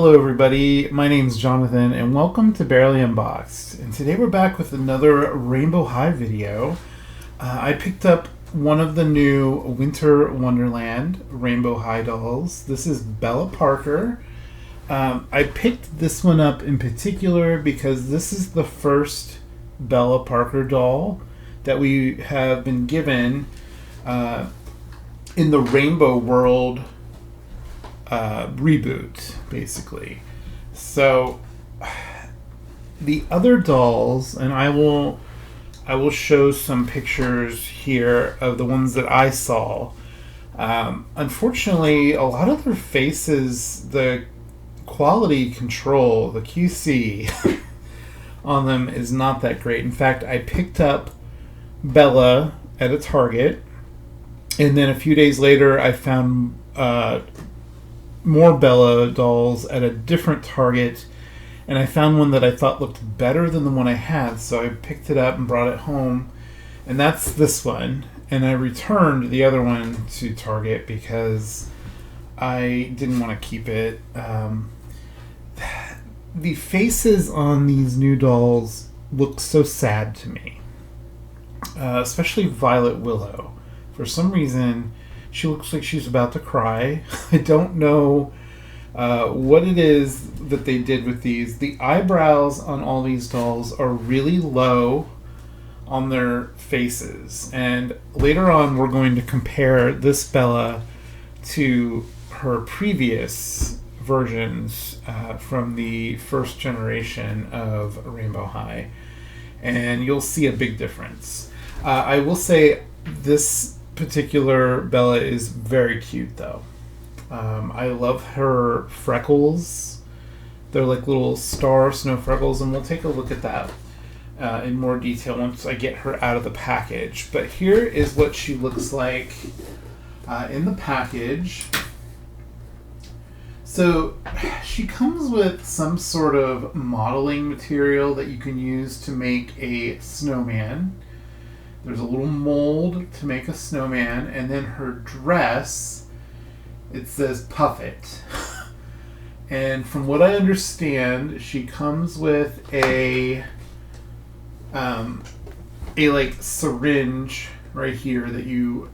Hello everybody, my name's Jonathan and welcome to Bearly Unboxed. And today we're back with another Rainbow High video. I picked up one of the new Winter Wonderland Rainbow High dolls. This is Bella Parker. I picked this one up in particular because this is the first Bella Parker doll that we have been given in the Rainbow World reboot, basically. So the other dolls, and I will show some pictures here of the ones that I saw. Unfortunately, a lot of their faces, the quality control, the QC on them is not that great. In fact, I picked up Bella at a Target, and then a few days later I found more Bella dolls at a different Target, and I found one that I thought looked better than the one I had, so I picked it up and brought it home, and that's this one. And I returned the other one to Target because I didn't want to keep it. The faces on these new dolls look so sad to me, especially Violet Willow. For some reason she looks like she's about to cry. I don't know what it is that they did with these. The eyebrows on all these dolls are really low on their faces. And later on, we're going to compare this Bella to her previous versions from the first generation of Rainbow High. And you'll see a big difference. I will say this particular Bella is very cute though. I love her freckles. They're like little star snow freckles, and we'll take a look at that in more detail once I get her out of the package. But here is what she looks like in the package. So she comes with some sort of modeling material that you can use to make a snowman. There's a little mold to make a snowman, and then her dress, it says Puff It. And from what I understand, she comes with a like syringe right here that you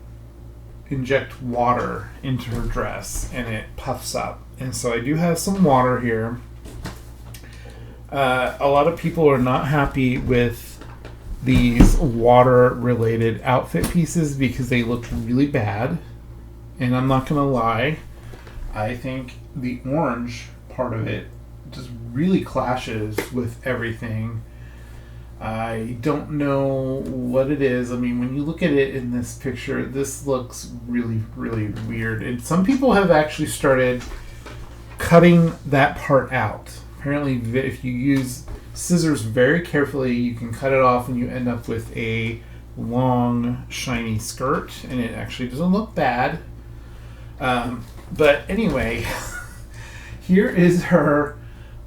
inject water into her dress, and it puffs up. And so I do have some water here. A lot of people are not happy with these water-related outfit pieces because they look really bad. And I'm not gonna lie, I think the orange part of it just really clashes with everything. I don't know what it is. I mean, when you look at it in this picture, this looks really, really weird. And some people have actually started cutting that part out. Apparently, if you use scissors very carefully, you can cut it off and you end up with a long, shiny skirt, and it actually doesn't look bad. But anyway, here is her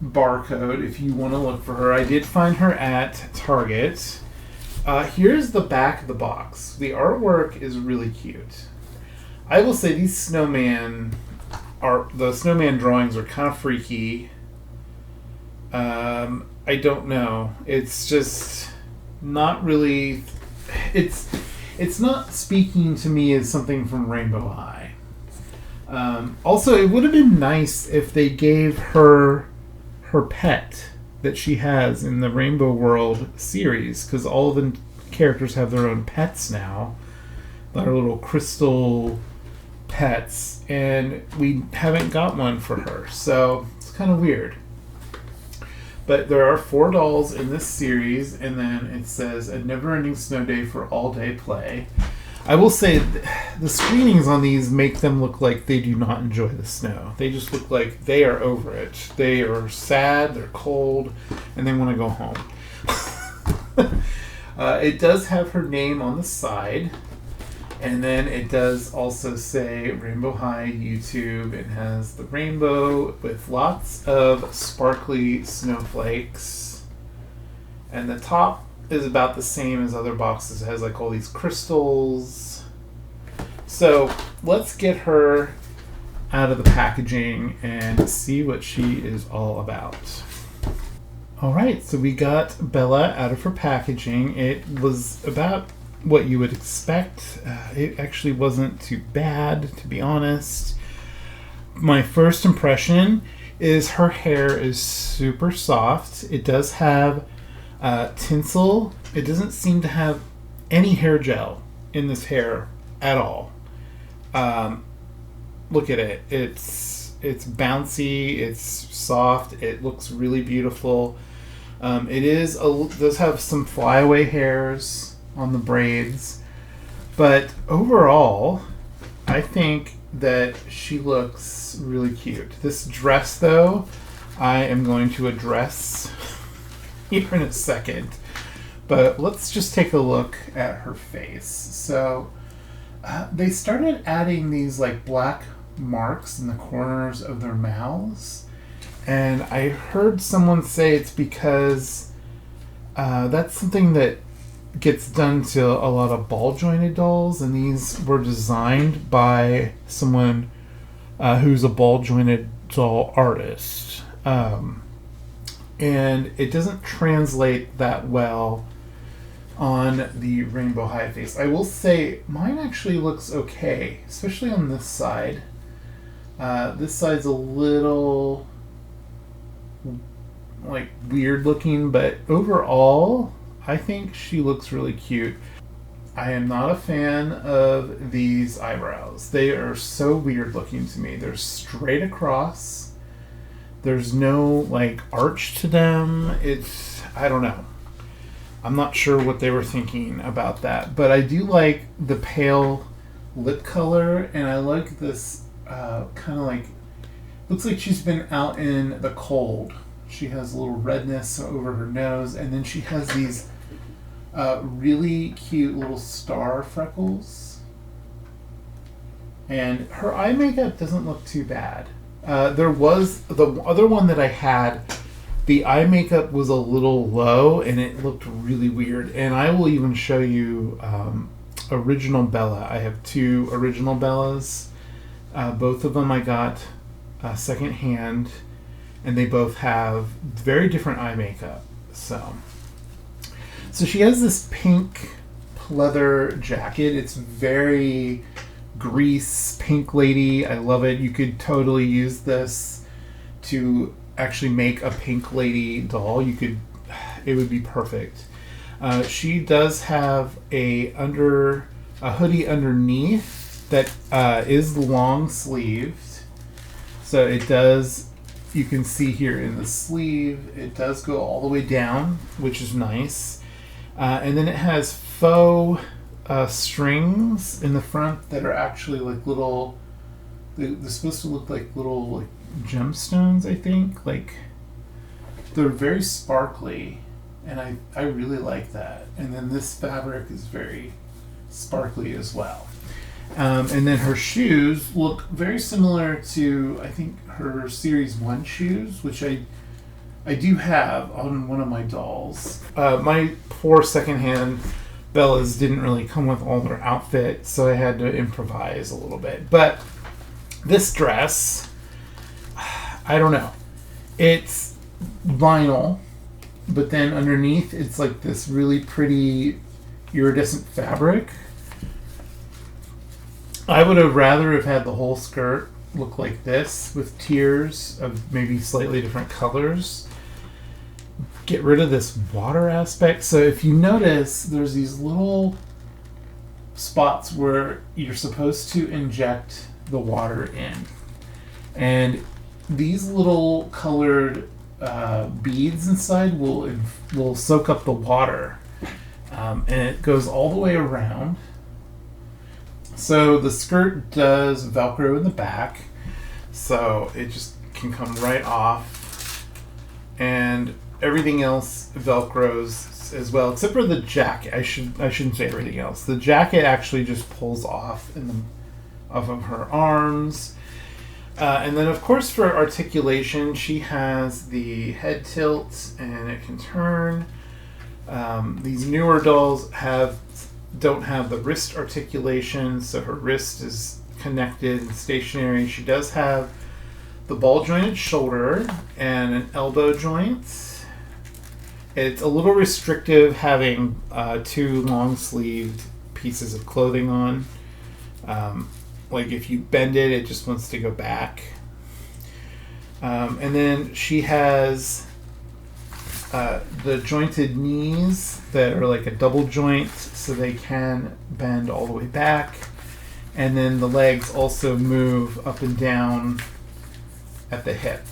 barcode if you want to look for her. I did find her at Target. Here's the back of the box. The artwork is really cute. I will say the snowman drawings are kind of freaky. I don't know. It's just not really. It's not speaking to me as something from Rainbow High. Also, it would have been nice if they gave her pet that she has in the Rainbow World series, because all of the characters have their own pets now. Their little crystal pets, and we haven't got one for her, so it's kind of weird. But there are 4 dolls in this series, and then it says a never-ending snow day for all-day play. I will say the screenings on these make them look like they do not enjoy the snow. They just look like they are over it. They are sad, they're cold, and they want to go home. It does have her name on the side, and then it does also say Rainbow High YouTube. It has the rainbow with lots of sparkly snowflakes, and the top is about the same as other boxes. It has like all these crystals. So let's get her out of the packaging and see what she is all about. Alright, so we got Bella out of her packaging. It was about what you would expect. It actually wasn't too bad, to be honest. My first impression is her hair is super soft. It does have tinsel. It doesn't seem to have any hair gel in this hair at all. Look at it. It's bouncy. It's soft. It looks really beautiful. It does have some flyaway hairs on the braids, but overall, I think that she looks really cute. This dress, though, I am going to address here in a second, but let's just take a look at her face. So they started adding these like black marks in the corners of their mouths, and I heard someone say it's because that's something that gets done to a lot of ball jointed dolls, and these were designed by someone who's a ball jointed doll artist, and it doesn't translate that well on the Rainbow High face. I will say mine actually looks okay, especially on this side. This side's a little like weird looking, but overall I think she looks really cute. I am not a fan of these eyebrows. They are so weird looking to me. They're straight across. There's no like arch to them. I don't know. I'm not sure what they were thinking about that, but I do like the pale lip color, and I like this kind of like, looks like she's been out in the cold. She has a little redness over her nose, and then she has these really cute little star freckles. And her eye makeup doesn't look too bad. There was the other one that I had, the eye makeup was a little low and it looked really weird. And I will even show you original Bella. I have two original Bellas. Both of them I got secondhand, and they both have very different eye makeup. So she has this pink pleather jacket. It's very Grease pink lady. I love it. You could totally use this to actually make a pink lady doll. It would be perfect. She does have a hoodie underneath that is long sleeved. So it does, you can see here in the sleeve, it does go all the way down, which is nice. And then it has faux strings in the front that are actually like little, they're supposed to look like little like gemstones, I think. Like, they're very sparkly, and I really like that. And then this fabric is very sparkly as well. And then her shoes look very similar to, I think, her Series 1 shoes, which I do have on one of my dolls. My poor secondhand Bellas didn't really come with all their outfits, so I had to improvise a little bit. But this dress, I don't know. It's vinyl, but then underneath it's like this really pretty iridescent fabric. I would have rather have had the whole skirt look like this with tiers of maybe slightly different colors. Get rid of this water aspect. So if you notice, there's these little spots where you're supposed to inject the water in. And these little colored beads inside will soak up the water. And it goes all the way around. So the skirt does Velcro in the back, so it just can come right off, and everything else Velcros as well, except for the jacket. I shouldn't say everything else. The jacket actually just pulls off off of her arms, and then of course for articulation, she has the head tilt, and it can turn. These newer dolls don't have the wrist articulation, so her wrist is connected and stationary. She does have the ball jointed shoulder and an elbow joint. It's a little restrictive having 2 long sleeved pieces of clothing on. Like if you bend it, it just wants to go back. And then she has the jointed knees that are like a double joint, so they can bend all the way back. And then the legs also move up and down at the hip.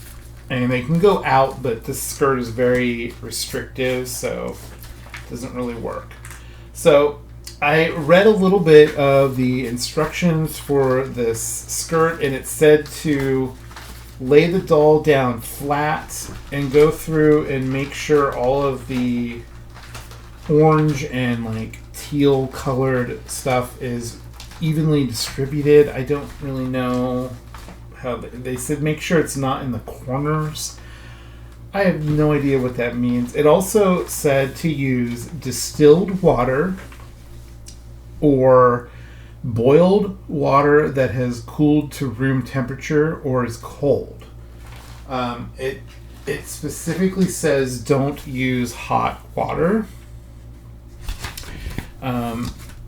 And they can go out, but this skirt is very restrictive, so it doesn't really work. So I read a little bit of the instructions for this skirt, and it said to lay the doll down flat and go through and make sure all of the orange and like teal colored stuff is evenly distributed. I don't really know how they said make sure it's not in the corners. I have no idea what that means. It also said to use distilled water or boiled water that has cooled to room temperature or is cold. It specifically says don't use hot water.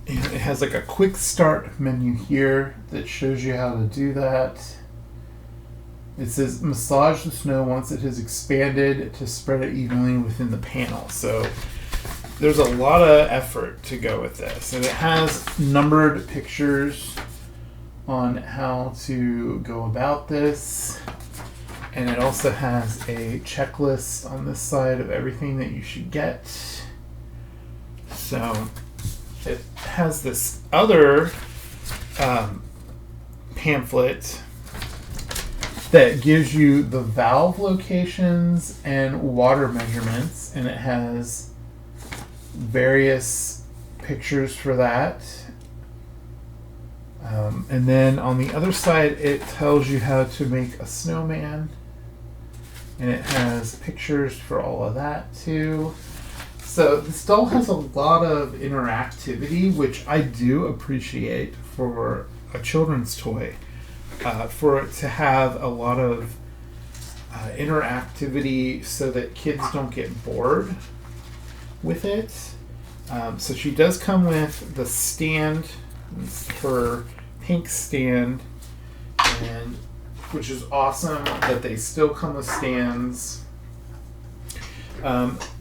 It has like a quick start menu here that shows you how to do that. It says massage the snow once it has expanded to spread it evenly within the panel. So there's a lot of effort to go with this. And it has numbered pictures on how to go about this. And it also has a checklist on this side of everything that you should get. So it has this other pamphlet that gives you the valve locations and water measurements, and it has various pictures for that. And then on the other side, it tells you how to make a snowman, and it has pictures for all of that too. So this doll has a lot of interactivity, which I do appreciate for a children's toy. For it to have a lot of interactivity so that kids don't get bored with it. So she does come with the stand, her pink stand, and which is awesome that they still come with stands.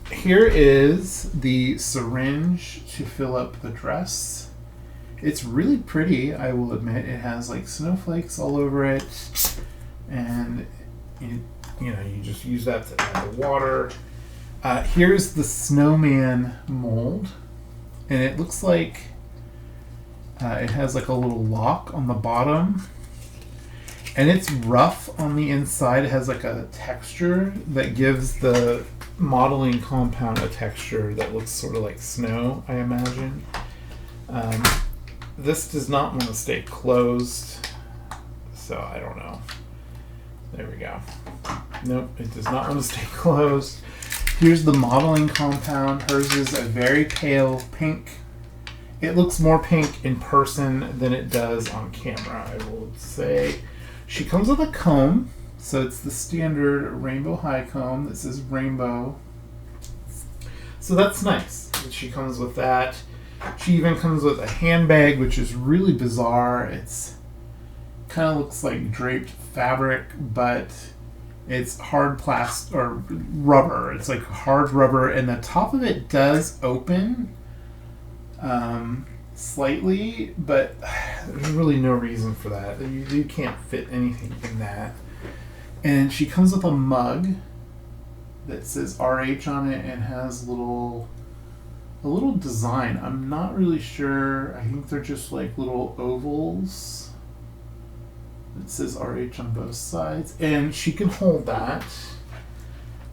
Here is the syringe to fill up the dress. It's really pretty, I will admit. It has like snowflakes all over it, and you just use that to add the water. Here's the snowman mold, and it looks like it has like a little lock on the bottom, and it's rough on the inside. It has like a texture that gives the modeling compound a texture that looks sort of like snow, I imagine. This does not want to stay closed, so I don't know. There we go. Nope, it does not want to stay closed. Here's the modeling compound. Hers is a very pale pink. It looks more pink in person than it does on camera, I will say. She comes with a comb, so it's the standard rainbow high comb that says rainbow. So that's nice that she comes with that. She even comes with a handbag, which is really bizarre. It's kind of looks like draped fabric, but it's hard plastic or rubber. It's like hard rubber, and the top of it does open slightly, but there's really no reason for that. You can't fit anything in that. And she comes with a mug that says RH on it and has a little design. I'm not really sure. I think they're just like little ovals. It says RH on both sides. And she can hold that,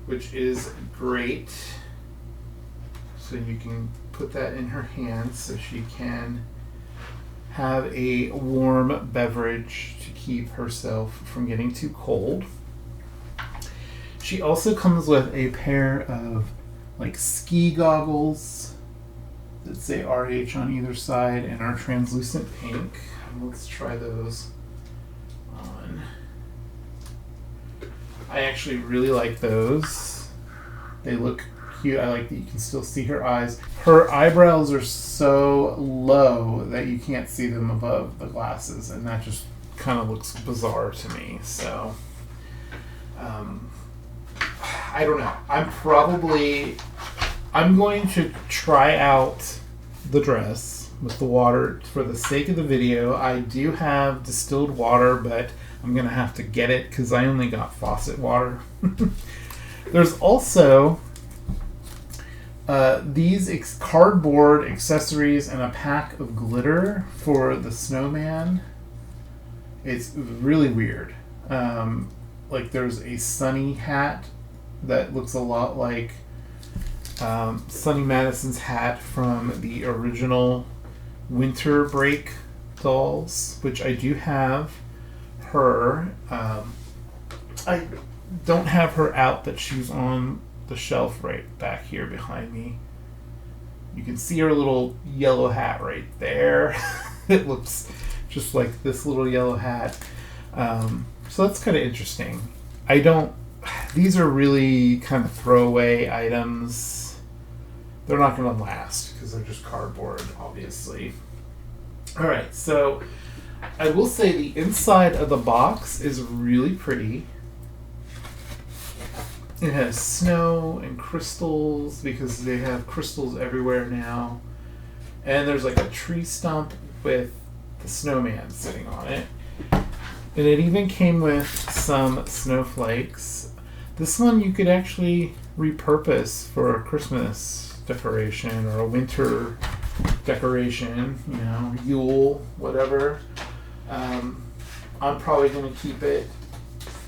which is great. So you can put that in her hand so she can have a warm beverage to keep herself from getting too cold. She also comes with a pair of like ski goggles that say RH on either side and are translucent pink. Let's try those on. I actually really like those. They look cute. I like that you can still see her eyes. Her eyebrows are so low that you can't see them above the glasses, and that just kind of looks bizarre to me. So, I don't know. I'm going to try out the dress with the water for the sake of the video. I do have distilled water, but I'm going to have to get it because I only got faucet water. There's also these cardboard accessories and a pack of glitter for the Snowman. It's really weird. Like there's a Sunny hat that looks a lot like Sunny Madison's hat from the original Winter Break dolls, which I do have her. I don't have her out, but she's on the shelf right back here behind me. You can see her little yellow hat right there. It looks just like this little yellow hat. So that's kind of interesting. These are really kind of throwaway items. They're not going to last because they're just cardboard, obviously. Alright, so I will say the inside of the box is really pretty. It has snow and crystals because they have crystals everywhere now. And there's like a tree stump with the snowman sitting on it. And it even came with some snowflakes. This one you could actually repurpose for a Christmas decoration or a winter decoration, you know, Yule, whatever. I'm probably going to keep it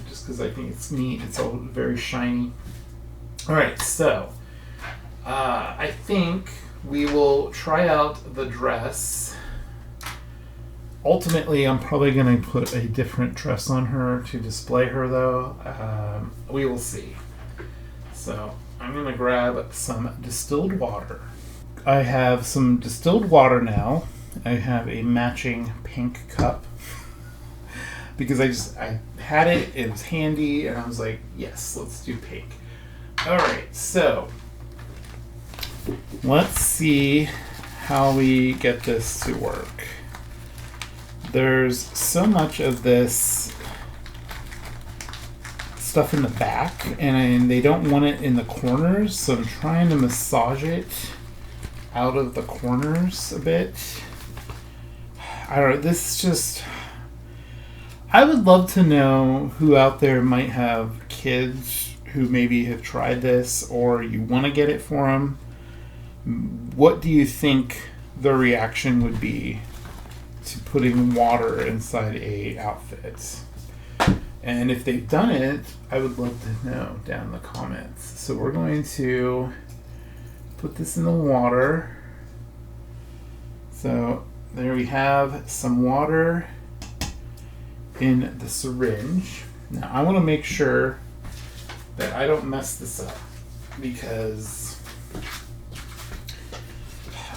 just because I think it's neat. It's all very shiny. Alright, so I think we will try out the dress. Ultimately, I'm probably going to put a different dress on her to display her, though. We will see. So I'm going to grab some distilled water. I have some distilled water now. I have a matching pink cup because I had it. It was handy, and I was like, yes, let's do pink. All right, so let's see how we get this to work. There's so much of this stuff in the back, and they don't want it in the corners, so I'm trying to massage it out of the corners a bit. I don't know, this just... I would love to know who out there might have kids who maybe have tried this, or you want to get it for them. What do you think the reaction would be to putting water inside a outfit? And if they've done it, I would love to know down in the comments. So we're going to put this in the water. So there we have some water in the syringe. Now I want to make sure that I don't mess this up because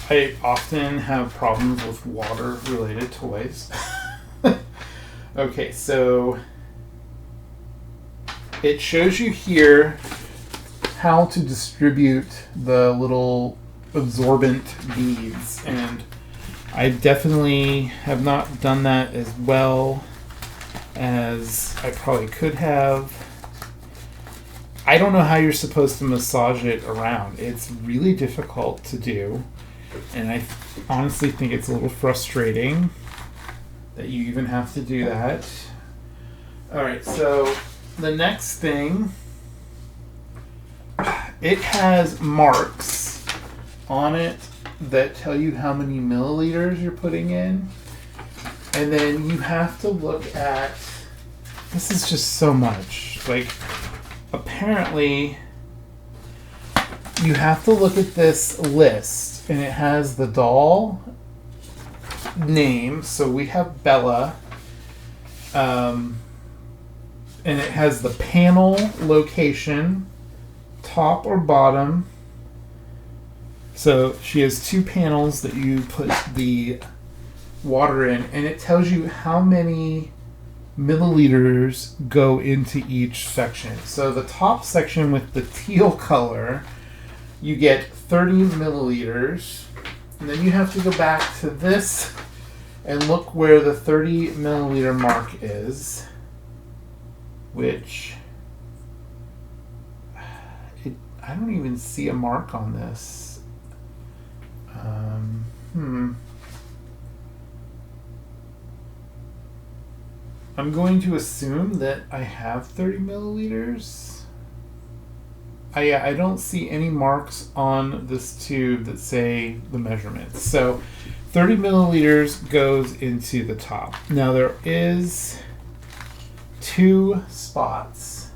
I often have problems with water-related toys. Okay, so it shows you here how to distribute the little absorbent beads, and I definitely have not done that as well as I probably could have. I don't know how you're supposed to massage it around. It's really difficult to do. And I honestly think it's a little frustrating that you even have to do that. Alright, so the next thing, it has marks on it that tell you how many milliliters you're putting in. And then you have to look at, this is just so much. Like, apparently, you have to look at this list. And it has the doll name. So we have Bella. And it has the panel location, top or bottom. So she has two panels that you put the water in, and it tells you how many milliliters go into each section. So the top section with the teal color, you get 30 milliliters, and then you have to go back to this and look where the 30 milliliter mark is, which I don't even see a mark on this. I'm going to assume that I have 30 milliliters. I don't see any marks on this tube that say the measurements. So 30 milliliters goes into the top. Now there is 2 spots.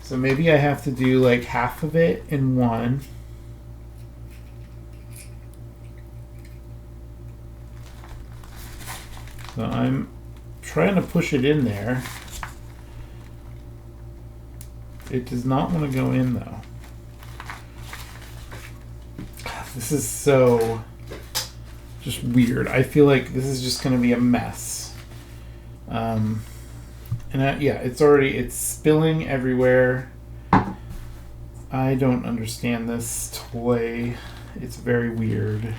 So maybe I have to do like half of it in one. So I'm trying to push it in there. It does not want to go in though. This is so just weird. I feel like this is just going to be a mess. And yeah, it's spilling everywhere. I don't understand this toy. It's very weird.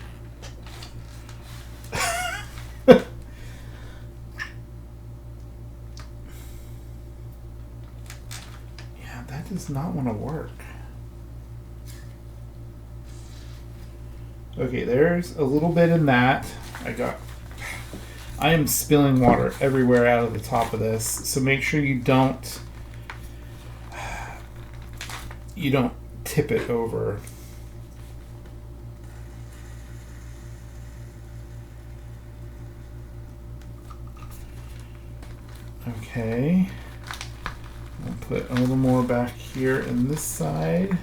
Does not want to work. Okay, there's a little bit in that. I am spilling water everywhere out of the top of this, so make sure you don't tip it over. Okay. I'll put a little more back here in this side.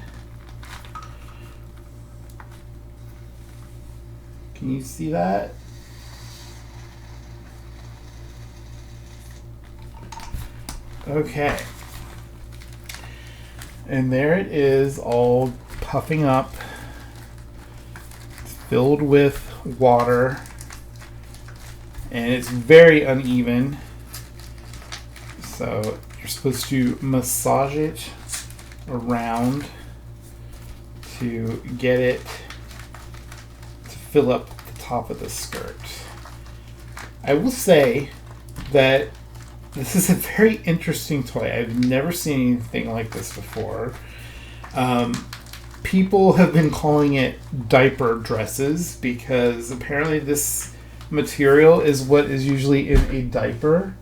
Can you see that? Okay. And there it is, all puffing up. It's filled with water. And it's very uneven. So you're supposed to massage it around to get it to fill up the top of the skirt. I will say that this is a very interesting toy. I've never seen anything like this before. People have been calling it diaper dresses because apparently this material is what is usually in a diaper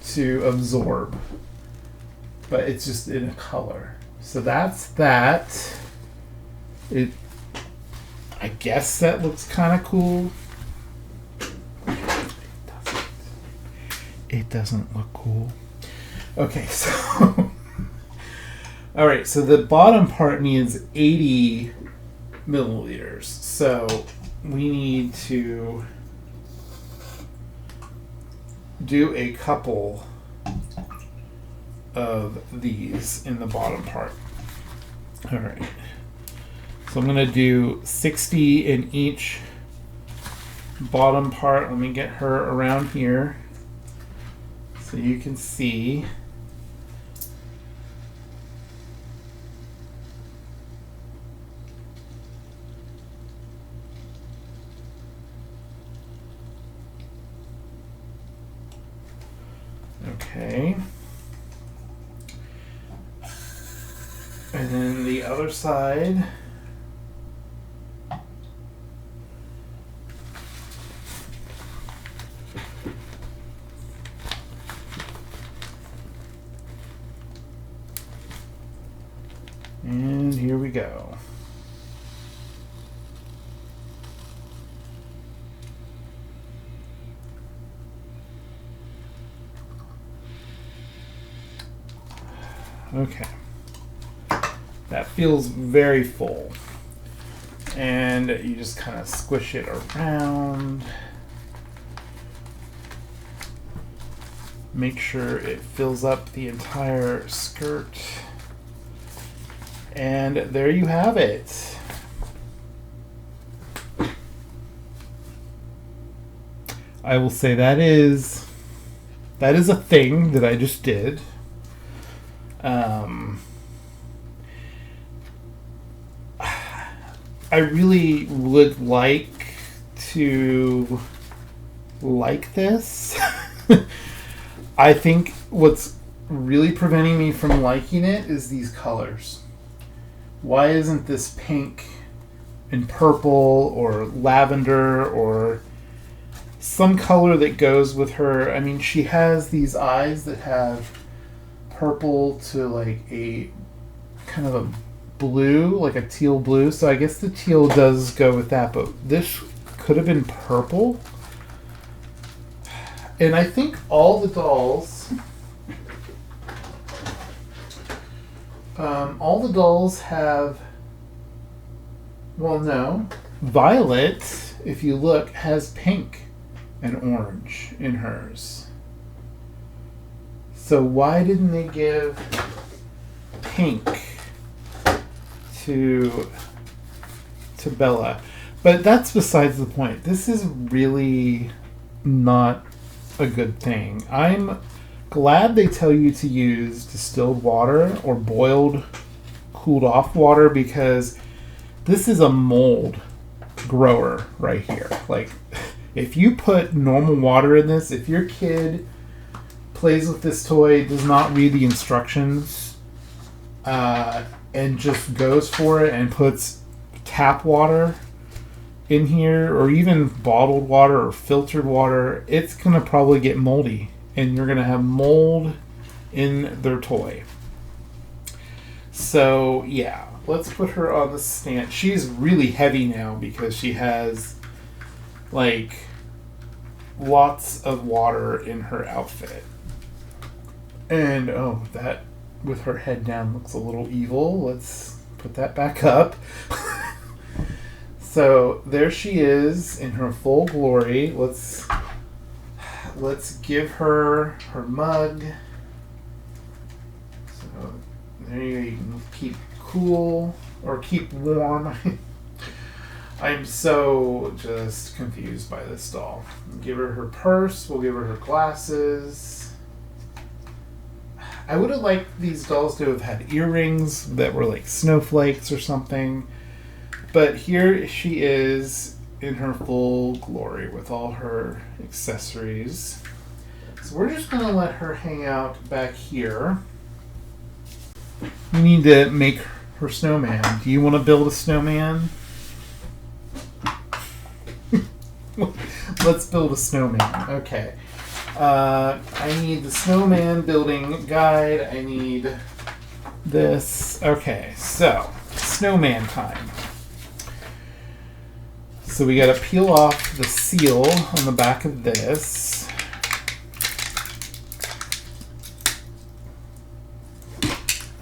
to absorb. But it's just in a color. So that's that. I guess that looks kind of cool. It doesn't look cool. Okay, so all right, so the bottom part needs 80 milliliters. So we need to do a couple of these in the bottom part. All right. So I'm going to do 60 in each bottom part. Let me get her around here so you can see. Okay. And then the other side. And here we go. Okay. That feels very full. And you just kind of squish it around. Make sure it fills up the entire skirt. And there you have it. I will say that is a thing that I just did. I really would like to like this. I think what's really preventing me from liking it is these colors. Why isn't this pink and purple or lavender or some color that goes with her? I mean, she has these eyes that have purple to like a kind of a blue, like a teal blue. So I guess the teal does go with that, but this could have been purple. And I think all the dolls, have, well, no. Violet, if you look, has pink and orange in hers. So why didn't they give pink to Bella? But that's besides the point. This is really not a good thing. I'm glad they tell you to use distilled water or boiled, cooled off water, because this is a mold grower right here. Like, if you put normal water in this, if your kid plays with this toy, does not read the instructions, and just goes for it and puts tap water in here, or even bottled water or filtered water, it's gonna probably get moldy, and you're gonna have mold in their toy. So yeah, let's put her on the stand. She's really heavy now because she has like lots of water in her outfit. And oh, that with her head down looks a little evil. Let's put that back up. So there she is in her full glory. Let's give her her mug. So there you can keep cool or keep warm. I'm so just confused by this doll. Give her her purse. We'll give her her glasses. I would have liked these dolls to have had earrings that were like snowflakes or something. But here she is in her full glory with all her accessories. So we're just going to let her hang out back here. We need to make her snowman. Do you want to build a snowman? Let's build a snowman. Okay. I need the snowman building guide. I need this. Okay, so snowman time. So we got to peel off the seal on the back of this.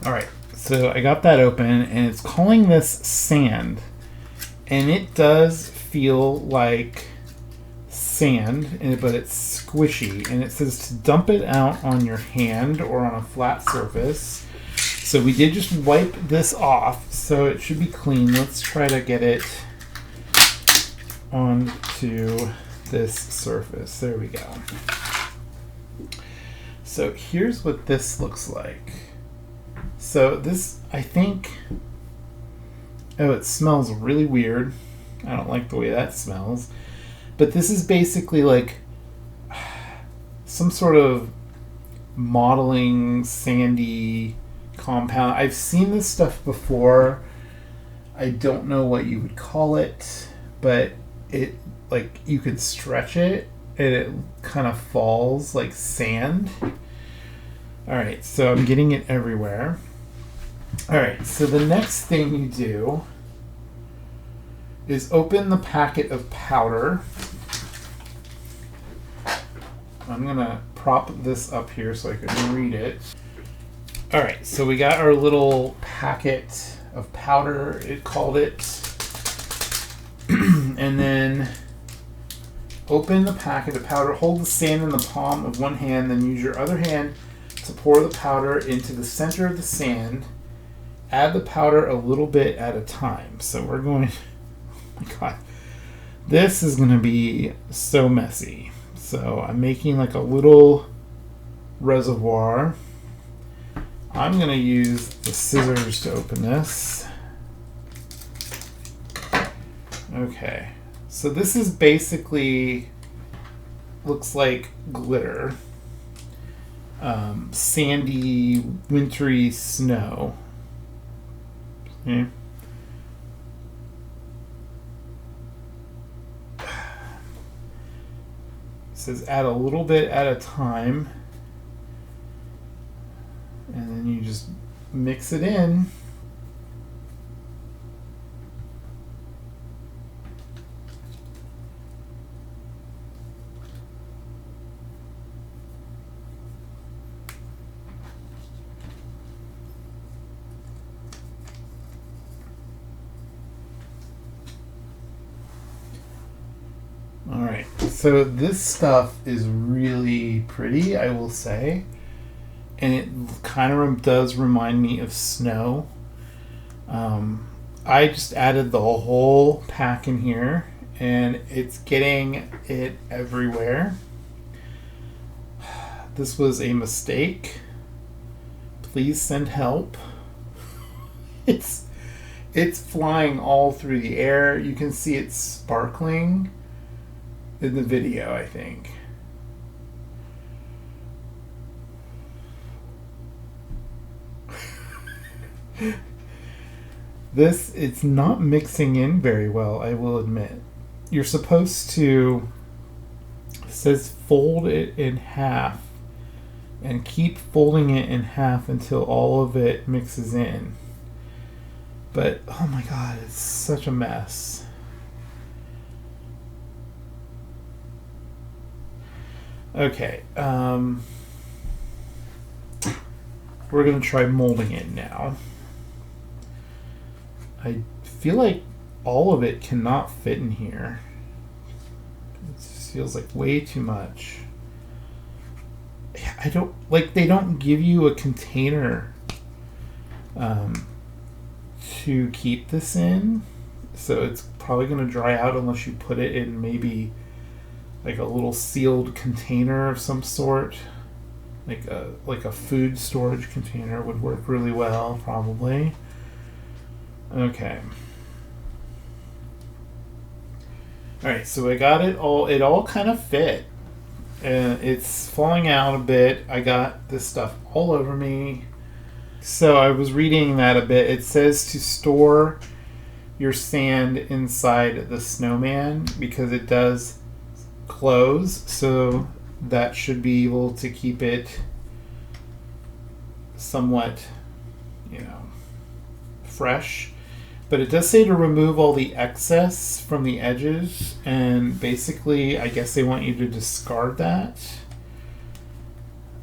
All right, so I got that open, and it's calling this sand, and it does feel like sand, but it's squishy, and it says to dump it out on your hand or on a flat surface. So we did just wipe this off, so it should be clean. Let's try to get it onto this surface. There we go. So here's what this looks like. So this, I think, oh, it smells really weird. I don't like the way that smells. But this is basically like some sort of modeling sandy compound. I've seen this stuff before. I don't know what you would call it, but it, like, you could stretch it and it kind of falls like sand. Alright, so I'm getting it everywhere. Alright, so the next thing you do is open the packet of powder. I'm going to prop this up here so I can read it. Alright, so we got our little packet of powder, it called it. And then open the packet of powder. Hold the sand in the palm of one hand, then use your other hand to pour the powder into the center of the sand. Add the powder a little bit at a time. So we're going... Oh my God. This is going to be so messy. So I'm making like a little reservoir. I'm going to use the scissors to open this. Okay, so this is basically, looks like glitter. Sandy, wintry snow. Okay. It says add a little bit at a time. And then you just mix it in. Alright, so this stuff is really pretty, I will say. And it kind of does remind me of snow. I just added the whole pack in here, and it's getting it everywhere. This was a mistake. Please send help. It's flying all through the air. You can see it sparkling in the video, I think. It's not mixing in very well, I will admit. You're supposed to, it says fold it in half and keep folding it in half until all of it mixes in. But, oh my god, it's such a mess. Okay, we're going to try molding it now. I feel like all of it cannot fit in here. It just feels like way too much. I don't, like, they don't give you a container to keep this in, so it's probably going to dry out unless you put it in maybe like a little sealed container of some sort. Like a food storage container would work really well, probably. Okay. Alright, so I got it all kind of fit. It's falling out a bit. I got this stuff all over me. So I was reading that a bit. It says to store your sand inside the Snowman because it does close, so that should be able to keep it somewhat, fresh. But it does say to remove all the excess from the edges, and basically I guess they want you to discard that.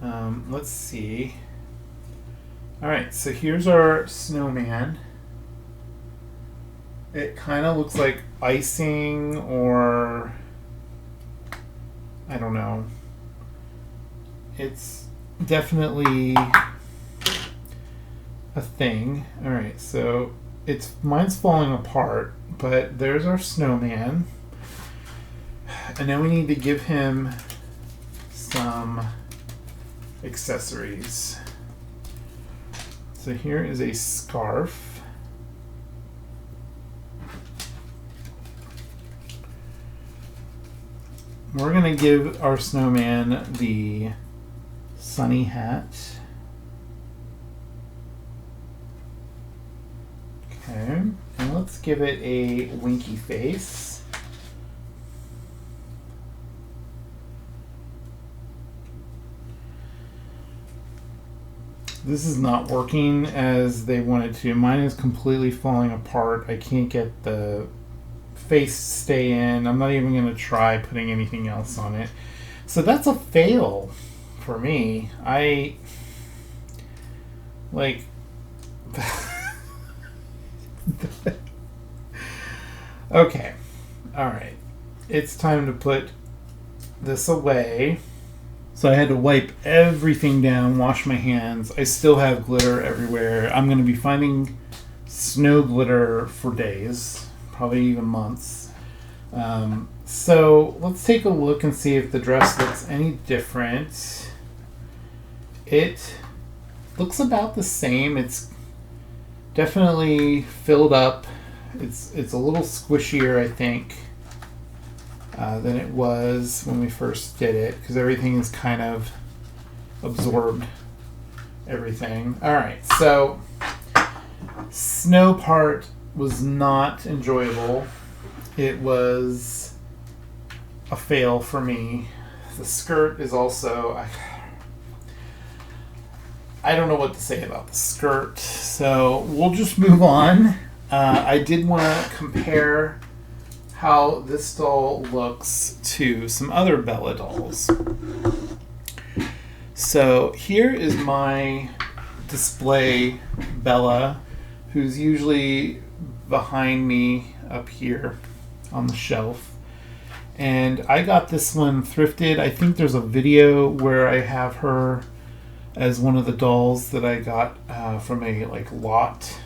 Let's see. Alright, so here's our Snowman. It kind of looks like icing, or I don't know. It's definitely a thing. Alright, so mine's falling apart, but there's our Snowman. And now we need to give him some accessories. So here is a scarf. We're going to give our Snowman the sunny hat. Okay, and let's give it a winky face. This is not working as they wanted to. Mine is completely falling apart. I can't get the face to stay in. I'm not even going to try putting anything else on it. So that's a fail for me. Okay. Alright. It's time to put this away. So I had to wipe everything down, wash my hands. I still have glitter everywhere. I'm going to be finding snow glitter for days, probably even months. So let's take a look and see if the dress looks any different. It looks about the same. It's definitely filled up. It's a little squishier, I think, than it was when we first did it, because everything is kind of absorbed everything. All right, so snow part was not enjoyable. It was a fail for me. The skirt is also, I don't know what to say about the skirt, so we'll just move on. I did want to compare how this doll looks to some other Bella dolls. So here is my display Bella, who's usually behind me up here on the shelf. And I got this one thrifted. I think there's a video where I have her as one of the dolls that I got from a lot.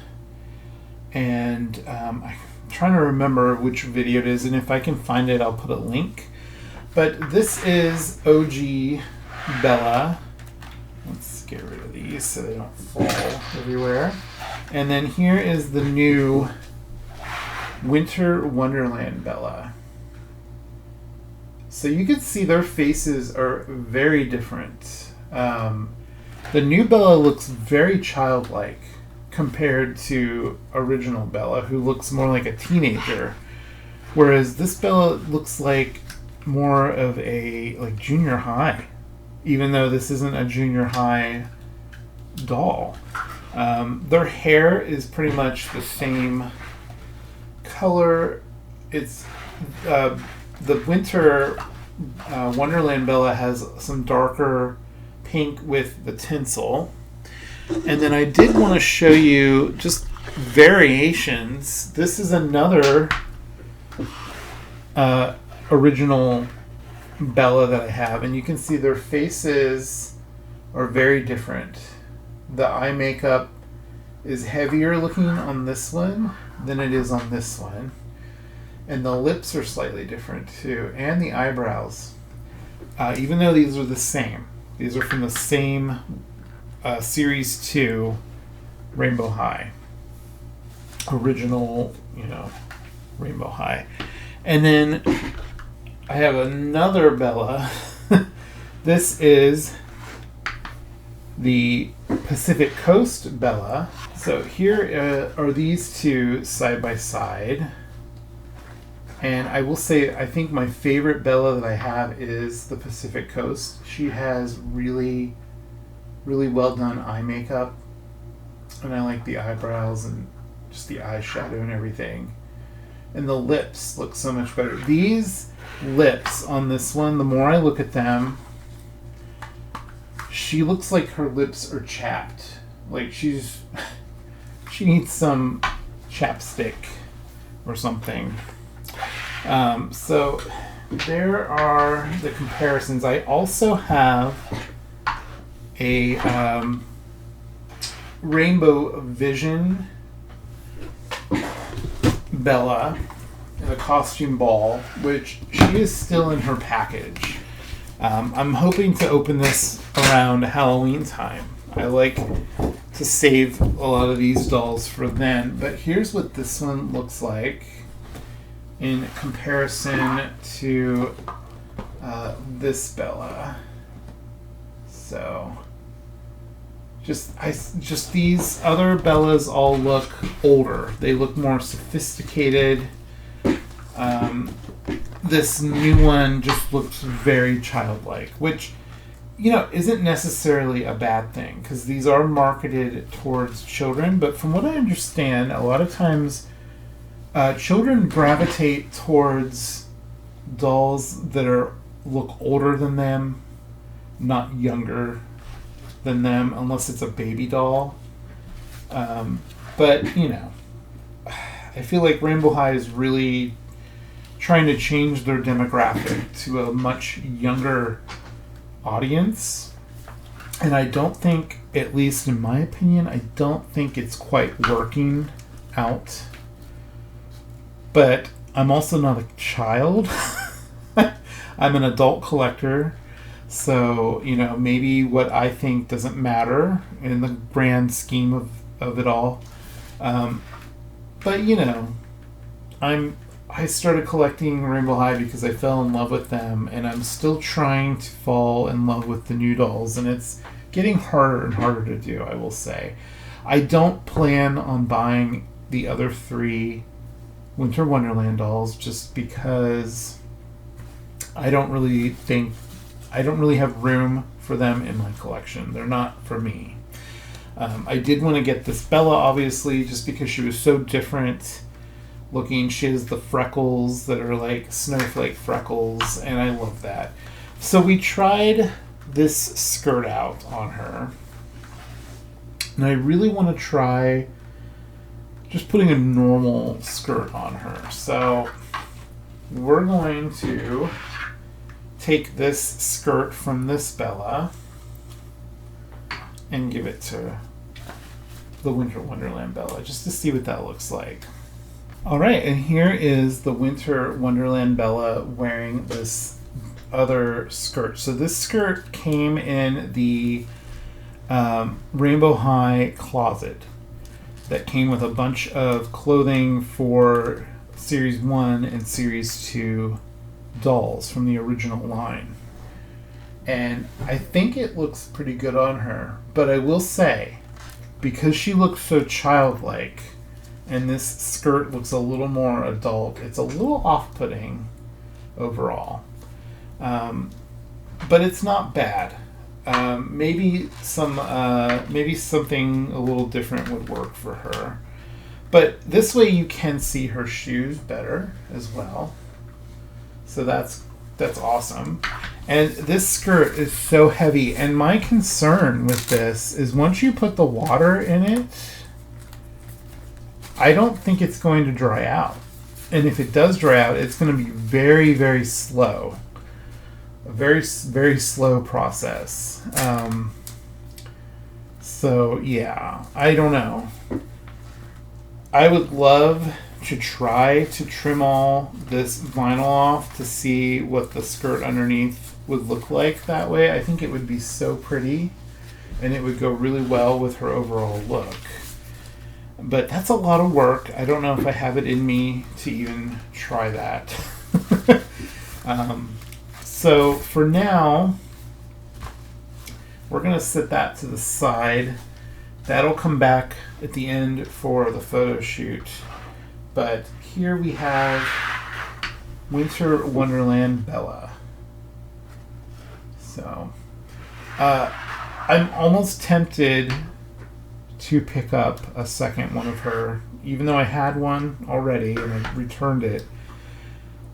And I'm trying to remember which video it is, and if I can find it, I'll put a link. But this is OG Bella. Let's get rid of these so they don't fall everywhere. And then here is the new Winter Wonderland Bella. So you can see their faces are very different. The new Bella looks very childlike compared to original Bella, who looks more like a teenager. Whereas this Bella looks like more of a junior high, even though this isn't a junior high doll. Their hair is pretty much the same color. It's the Winter Wonderland Bella has some darker pink with the tinsel. And then I did want to show you just variations. This is another original Bella that I have, and you can see their faces are very different. The eye makeup is heavier looking on this one than it is on this one. And the lips are slightly different too, and the eyebrows. Even though these are the same. These are from the same Series 2 Rainbow High. Original, Rainbow High. And then I have another Bella. This is the Pacific Coast Bella. So here are these two side by side. And I will say, I think my favorite Bella that I have is the Pacific Coast. She has really, really well done eye makeup. And I like the eyebrows and just the eyeshadow and everything. And the lips look so much better. These lips on this one, the more I look at them, she looks like her lips are chapped. Like she needs some chapstick or something. So there are the comparisons. I also have a Rainbow Vision Bella in a costume ball, which she is still in her package. I'm hoping to open this around Halloween time. I like to save a lot of these dolls for then, but here's what this one looks like in comparison to this Bella. So just these other Bellas all look older. They look more sophisticated. This new one just looks very childlike, which isn't necessarily a bad thing, because these are marketed towards children. But from what I understand, a lot of times children gravitate towards dolls that look older than them, not younger than them, unless it's a baby doll. But I feel like Rainbow High is really trying to change their demographic to a much younger audience. And I don't think, at least in my opinion, I don't think it's quite working out. But I'm also not a child. I'm an adult collector, so maybe what I think doesn't matter in the grand scheme of it all. But I started collecting Rainbow High because I fell in love with them, and I'm still trying to fall in love with the new dolls, and it's getting harder and harder to do, I will say. I don't plan on buying the other 3 Winter Wonderland dolls just because I don't really have room for them in my collection. They're not for me. I did want to get this Bella, obviously, just because she was so different looking. She has the freckles that are like snowflake freckles, and I love that. So we tried this skirt out on her, and I really want to try just putting a normal skirt on her. So we're going to take this skirt from this Bella and give it to the Winter Wonderland Bella just to see what that looks like. Alright, and here is the Winter Wonderland Bella wearing this other skirt. So this skirt came in the Rainbow High closet that came with a bunch of clothing for Series 1 and Series 2 dolls from the original line. And I think it looks pretty good on her, but I will say, because she looks so childlike and this skirt looks a little more adult, it's a little off-putting overall. But it's not bad. Maybe something a little different would work for her. But this way you can see her shoes better as well. So that's awesome. And this skirt is so heavy. And my concern with this is once you put the water in it, I don't think it's going to dry out. And if it does dry out, it's going to be very, very slow. A very, very slow process. So, yeah, I don't know. I would love to try to trim all this vinyl off to see what the skirt underneath would look like that way. I think it would be so pretty, and it would go really well with her overall look. But that's a lot of work. I don't know if I have it in me to even try that. So for now, we're going to set that to the side. That'll come back at the end for the photo shoot. But here we have Winter Wonderland Bella. So I'm almost tempted to pick up a second one of her, even though I had one already and I returned it,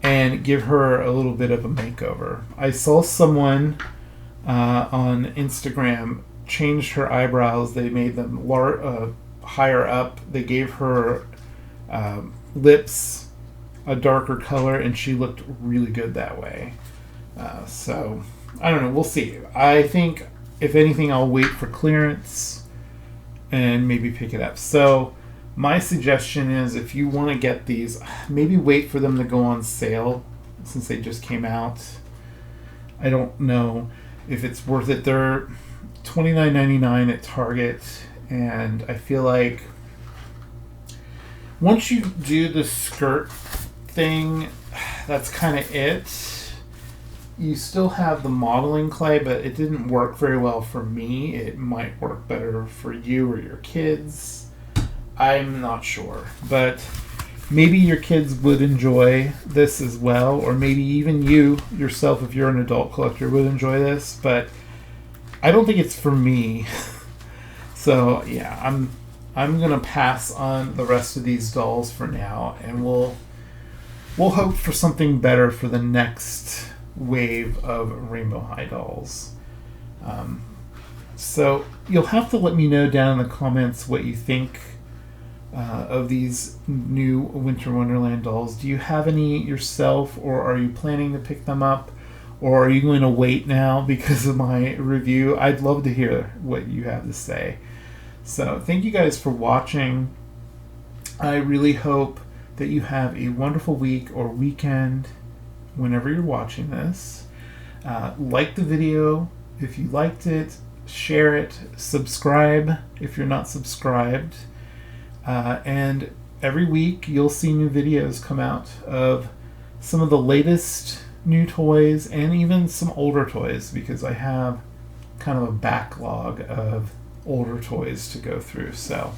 and give her a little bit of a makeover. I saw someone on Instagram changed her eyebrows. They made them higher up. They gave her lips a darker color, and she looked really good that way. So I don't know. We'll see. I think if anything, I'll wait for clearance and maybe pick it up. So my suggestion is, if you want to get these, maybe wait for them to go on sale since they just came out. I don't know if it's worth it. They're $29.99 at Target, and I feel like once you do the skirt thing, that's kind of it. You still have the modeling clay, but it didn't work very well for me. It might work better for you or your kids. I'm not sure, but maybe your kids would enjoy this as well, or maybe even you yourself, if you're an adult collector, would enjoy this, but I don't think it's for me. So yeah, I'm gonna pass on the rest of these dolls for now, and we'll hope for something better for the next wave of Rainbow High dolls. So you'll have to let me know down in the comments what you think of these new Winter Wonderland dolls. Do you have any yourself, or are you planning to pick them up, or are you going to wait now because of my review? I'd love to hear what you have to say. So thank you guys for watching. I really hope that you have a wonderful week or weekend, whenever you're watching this. Like the video if you liked it, share it, subscribe if you're not subscribed, and every week you'll see new videos come out of some of the latest new toys and even some older toys, because I have kind of a backlog of older toys to go through. So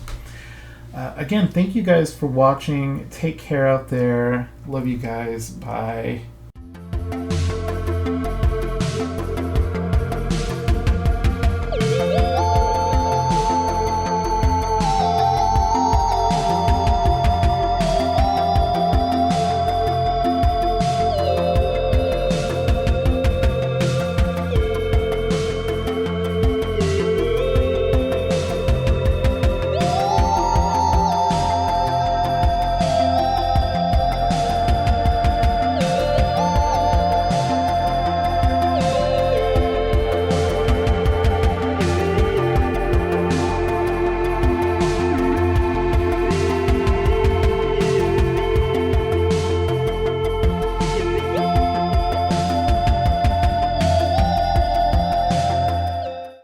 again, thank you guys for watching. Take care out there. Love you guys. Bye.